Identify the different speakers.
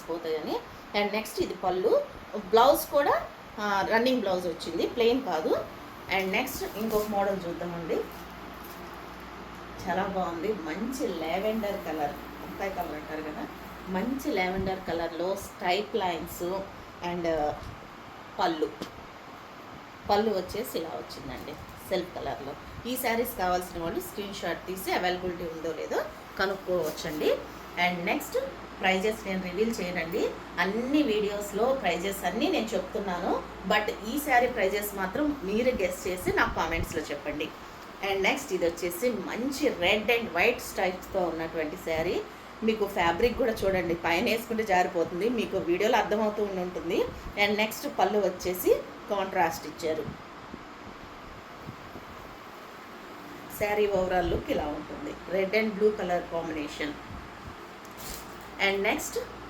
Speaker 1: పోతాయని. And next ఇది పళ్ళు. బ్లౌజ్ కూడా రన్నింగ్ బ్లౌజ్ వచ్చింది, ప్లెయిన్ కాదు. అండ్ నెక్స్ట్ ఇంకొక మోడల్ చూద్దామండి. చాలా బాగుంది, మంచి లావెండర్ కలర్, వంకాయ కలర్ అంటారు కదా, మంచి లావెండర్ కలర్లో స్ట్రైప్ లైన్స్. అండ్ పళ్ళు వచ్చేసి ఇలా వచ్చిందండి సెల్ఫ్ కలర్లో. ఈ శారీస్ కావాల్సిన వాళ్ళు స్క్రీన్ షాట్ తీసి అవైలబిలిటీ ఉందో లేదో కనుక్కోవచ్చండి. అండ్ నెక్స్ట్ ప్రైజెస్ నేను రివీల్ చేయనండి, అన్ని వీడియోస్లో ప్రైజెస్ అన్నీ నేను చెప్తున్నాను, బట్ ఈ శారీ ప్రైజెస్ మాత్రం మీరు గెస్ చేసి నాకు కామెంట్స్లో చెప్పండి. అండ్ నెక్స్ట్ ఇది వచ్చేసి మంచి రెడ్ అండ్ వైట్ స్ట్రైప్స్తో ఉన్నటువంటి శారీ. మీకు ఫ్యాబ్రిక్ కూడా చూడండి, పైన వేసుకుంటే జారిపోతుంది, మీకు వీడియోలో అర్థమవుతూ ఉంటుంది. అండ్ నెక్స్ట్ పళ్ళు వచ్చేసి కాంట్రాస్ట్ ఇచ్చారు. శారీ ఓవరాల్ లుక్ ఇలా ఉంటుంది, red and blue colour combination. And next